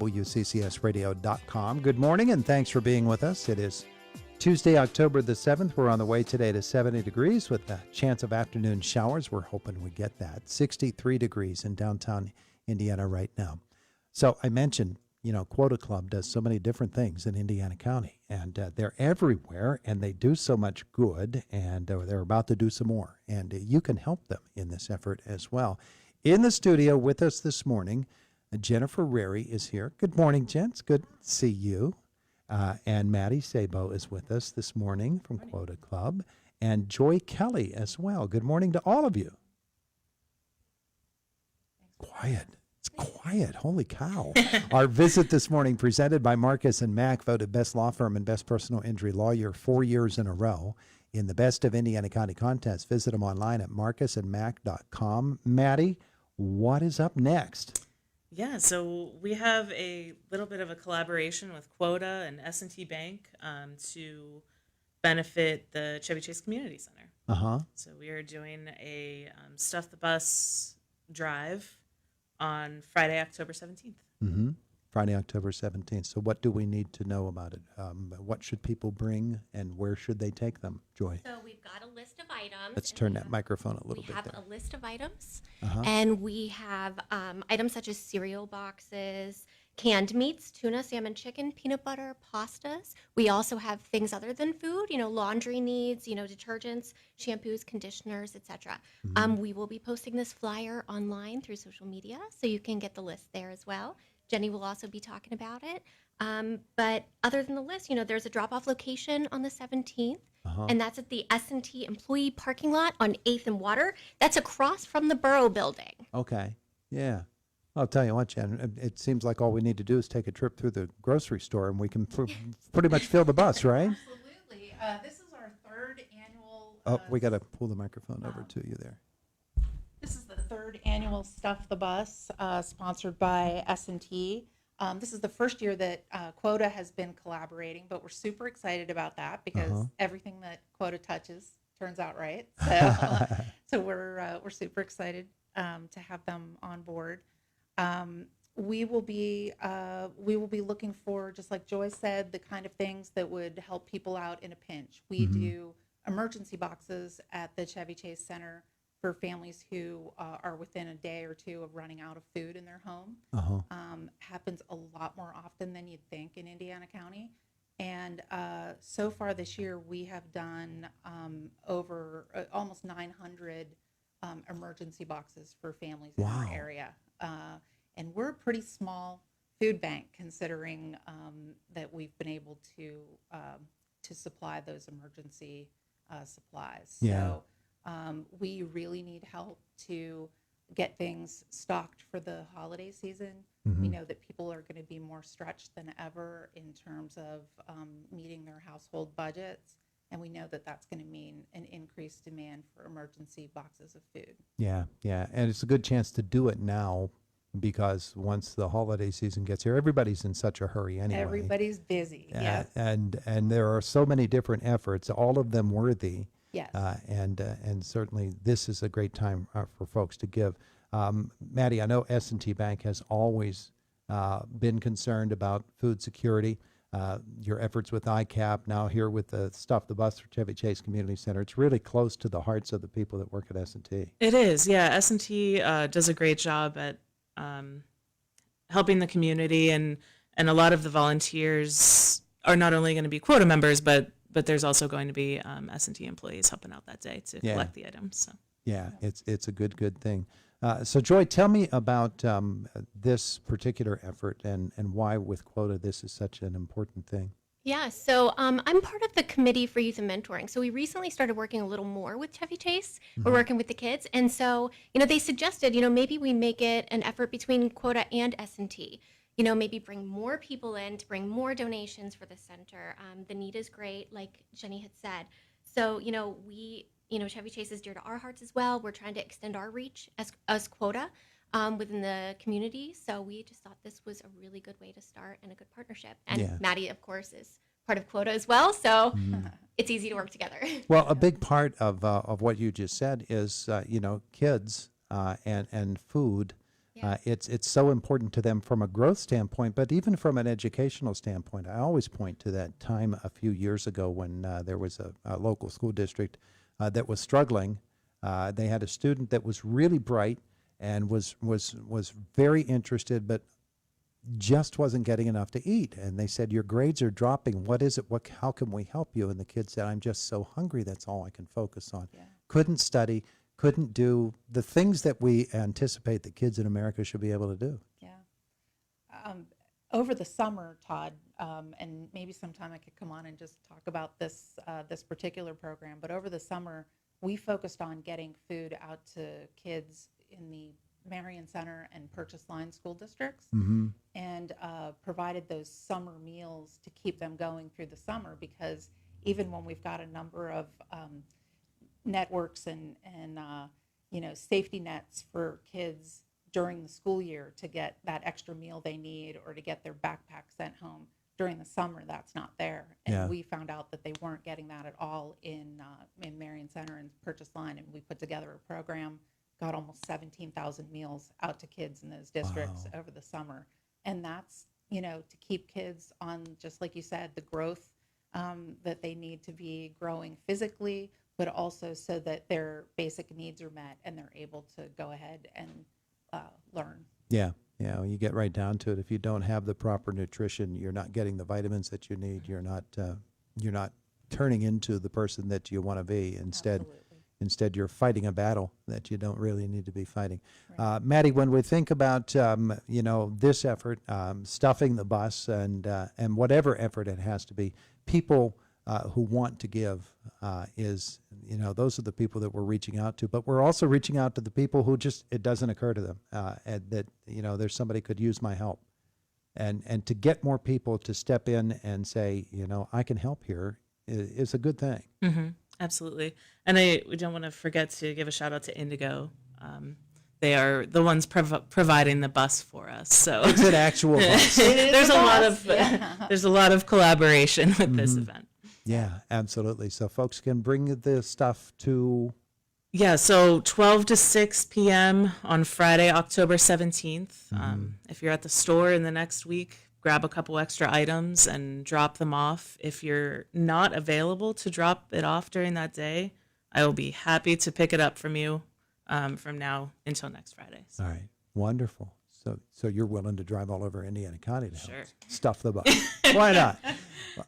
WCCSradio.com. Good morning and thanks for being with us. It is Tuesday, October the 7th. We're on the way today to 70 degrees with a chance of afternoon showers. We're hoping we get that. 63 degrees in downtown Indiana right now. So I mentioned, Quota Club does so many different things in Indiana County, and they're everywhere, and they do so much good, and they're about to do some more. And you can help them in this effort as well. In the studio with us this morning, Jennifer Rairigh is here. Good morning, gents. Good to see you. And Maddie Sabo is with us this morning from Quota Club, and Joy Kelly as well. Good morning to all of you. Quiet. It's quiet. Holy cow. Our visit this morning presented by Marcus and Mack, voted best law firm and best personal injury lawyer 4 years in a row in the Best of Indiana County contest. Visit them online at marcusandmack.com. Maddie, what is up next? Yeah, so we have a little bit of a collaboration with Quota and S&T Bank to benefit the Chevy Chase Community Center. So we are doing a Stuff the Bus drive on Friday, October 17th. Friday, October 17th. So what do we need to know about it? What should people bring, and where should they take them, Joy? So we've got a list of items. Let's turn that microphone a little bit there. We have a list of items, and we have items such as cereal boxes, canned meats, tuna, salmon, chicken, peanut butter, pastas. We also have things other than food, laundry needs, detergents, shampoos, conditioners, etc. We will be posting this flyer online through social media, so you can get the list there as well. Jenny will also be talking about it. But other than the list, there's a drop-off location on the 17th, and that's at the S&T employee parking lot on 8th and Water. That's across from the Borough Building. Okay, yeah. I'll tell you what, Jen, it seems like all we need to do is take a trip through the grocery store, and we can pretty much fill the bus, right? Absolutely. This is our third annual... we got to pull the microphone over to you there. This is the third annual Stuff the Bus, sponsored by S&T. This is the first year that Quota has been collaborating, but we're super excited about that because everything that Quota touches turns out right. So we're super excited to have them on board. We will be looking for, just like Joy said, the kind of things that would help people out in a pinch. We do emergency boxes at the Chevy Chase Center for families who are within a day or two of running out of food in their home. Happens a lot more often than you'd think in Indiana County. And so far this year, we have done over almost 900 emergency boxes for families in our area. And we're a pretty small food bank, considering that we've been able to supply those emergency supplies. So we really need help to get things stocked for the holiday season. We know that people are going to be more stretched than ever in terms of meeting their household budgets. And we know that that's going to mean an increased demand for emergency boxes of food. Yeah. And it's a good chance to do it now, because once the holiday season gets here, everybody's in such a hurry anyway. Everybody's busy, yes. And there are so many different efforts, all of them worthy. Yes. And certainly this is a great time for folks to give. Maddie, I know S&T Bank has always been concerned about food security. Your efforts with ICAP, now here with the Stuff the Bus for Chevy Chase Community Center, it's really close to the hearts of the people that work at S&T. It is, yeah. S&T does a great job at helping the community, and a lot of the volunteers are not only going to be Quota members, but there's also going to be S&T employees helping out that day to collect the items. So. Yeah, it's a good thing. So Joy, tell me about this particular effort and why with Quota this is such an important thing. Yeah, so I'm part of the committee for youth and mentoring. So we recently started working a little more with Chevy Chase. We're working with the kids. And so, they suggested, maybe we make it an effort between Quota and S&T. Maybe bring more people in to bring more donations for the center. The need is great, like Jenny had said. So, Chevy Chase is dear to our hearts as well. We're trying to extend our reach as Quota within the community. So we just thought this was a really good way to start and a good partnership. And Maddie, of course, is part of Quota as well. So it's easy to work together. Well, a big part of what you just said is, kids and food Yeah. It's so important to them from a growth standpoint, but even from an educational standpoint. I always point to that time a few years ago when there was a local school district that was struggling. They had a student that was really bright and was very interested, but just wasn't getting enough to eat. And they said, "Your grades are dropping. What is it? How can we help you?" And the kid said, "I'm just so hungry. That's all I can focus on." Yeah. Couldn't study, couldn't do the things that we anticipate that kids in America should be able to do. Yeah. Over the summer, Todd, and maybe sometime I could come on and just talk about this this particular program. But over the summer, we focused on getting food out to kids in the Marion Center and Purchase Line school districts, and provided those summer meals to keep them going through the summer. Because even when we've got a number of networks and safety nets for kids during the school year to get that extra meal they need or to get their backpack sent home during the summer, that's not there. And Yeah. we found out that they weren't getting that at all in Marion Center and Purchase Line, and we put together a program, got almost 17,000 meals out to kids in those districts over the summer. And that's, to keep kids on, just like you said, the growth that they need to be growing physically, but also so that their basic needs are met and they're able to go ahead and learn. Yeah. Yeah. When you get right down to it, if you don't have the proper nutrition, you're not getting the vitamins that you need. You're not turning into the person that you want to be. Instead, you're fighting a battle that you don't really need to be fighting. Right. Maddie, when we think about this effort, stuffing the bus, and whatever effort it has to be, people who want to give those are the people that we're reaching out to. But we're also reaching out to the people who just it doesn't occur to them that there's somebody could use my help, and to get more people to step in and say I can help here is a good thing. Mm-hmm. Absolutely. And we don't want to forget to give a shout out to Indigo. They are the ones providing the bus for us. So It's an actual bus. there's a lot of collaboration with this event. Yeah, absolutely. So folks can bring the stuff to. Yeah, so 12 to 6 p.m. on Friday, October 17th. If you're at the store in the next week, grab a couple extra items and drop them off. If you're not available to drop it off during that day, I will be happy to pick it up from you from now until next Friday. So. All right, wonderful. So you're willing to drive all over Indiana County to help Sure. stuff the bus? Why not?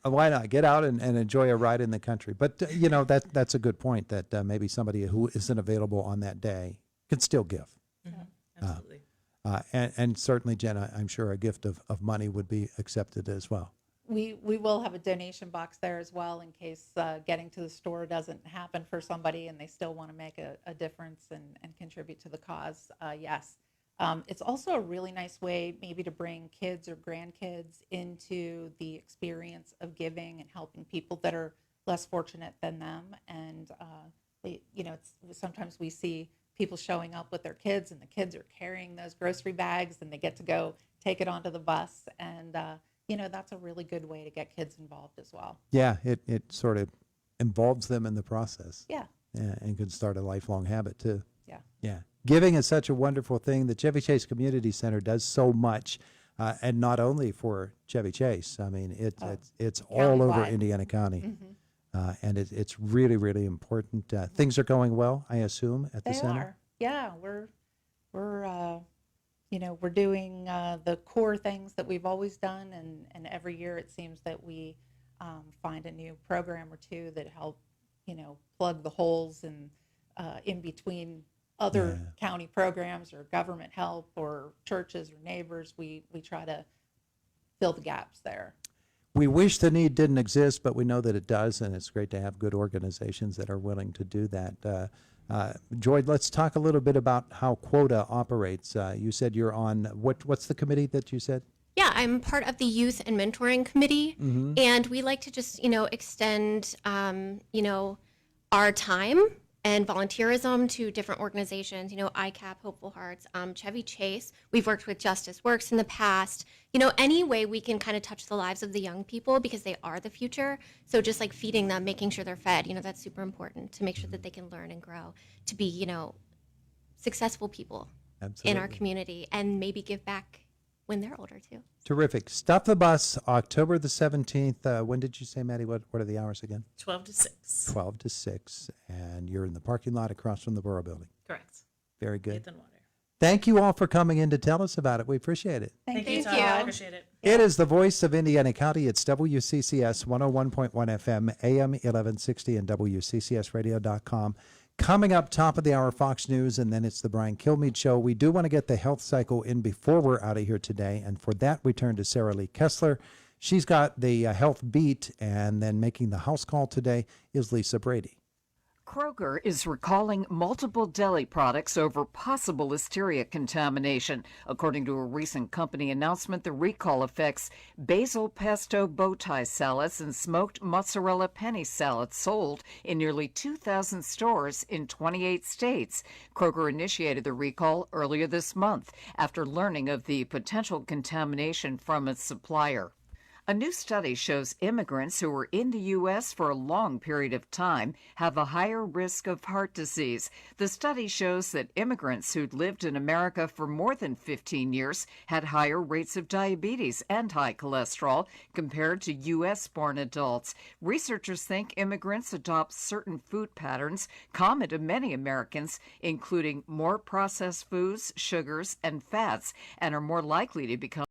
Why not get out and enjoy a ride in the country? But that's a good point. That maybe somebody who isn't available on that day can still give. Mm-hmm. Absolutely. And certainly, Jenna, I'm sure a gift of money would be accepted as well. We will have a donation box there as well in case getting to the store doesn't happen for somebody and they still want to make a difference and contribute to the cause. Yes. It's also a really nice way maybe to bring kids or grandkids into the experience of giving and helping people that are less fortunate than them. And, sometimes we see people showing up with their kids and the kids are carrying those grocery bags and they get to go take it onto the bus. And, that's a really good way to get kids involved as well. Yeah, it sort of involves them in the process. Yeah. And can start a lifelong habit too. Yeah. Yeah. Giving is such a wonderful thing. The Chevy Chase Community Center does so much, and not only for Chevy Chase. I mean, it's all over Countywide. Indiana County, Mm-hmm. and it's really, really important. Things are going well, I assume, at the They center. are. Yeah, we're doing the core things that we've always done, and every year it seems that we find a new program or two that help plug the holes and in between other county programs or government help or churches or neighbors. We try to fill the gaps there. We wish the need didn't exist, but we know that it does, and it's great to have good organizations that are willing to do that. Joy, let's talk a little bit about how Quota operates. You said you're on, what's the committee that you said? Yeah, I'm part of the youth and mentoring committee, and we like to just, extend, our time and volunteerism to different organizations, ICAP, Hopeful Hearts, Chevy Chase. We've worked with Justice Works in the past. Any way we can kind of touch the lives of the young people because they are the future. So just like feeding them, making sure they're fed, that's super important to make sure that they can learn and grow to be, successful people. in our community and maybe give back when they're older too. Terrific. Stop the Bus, October the 17th. When did you say, Maddie? What are the hours again? 12 to 6. 12 to 6. And you're in the parking lot across from the Borough Building. Correct. Very good. Faith and Water. Thank you all for coming in to tell us about it. We appreciate it. Thank you, Todd. you. I appreciate it. It is the voice of Indiana County. It's WCCS 101.1 FM, AM 1160, and WCCSradio.com. Coming up, top of the hour, Fox News, and then it's the Brian Kilmeade Show. We do want to get the health cycle in before we're out of here today, and for that, we turn to Sarah Lee Kessler. She's got the health beat, and then making the house call today is Lisa Brady. Kroger is recalling multiple deli products over possible listeria contamination. According to a recent company announcement, the recall affects basil pesto bow tie salads and smoked mozzarella penny salads sold in nearly 2,000 stores in 28 states. Kroger initiated the recall earlier this month after learning of the potential contamination from its supplier. A new study shows immigrants who were in the U.S. for a long period of time have a higher risk of heart disease. The study shows that immigrants who'd lived in America for more than 15 years had higher rates of diabetes and high cholesterol compared to U.S.-born adults. Researchers think immigrants adopt certain food patterns common to many Americans, including more processed foods, sugars, and fats, and are more likely to become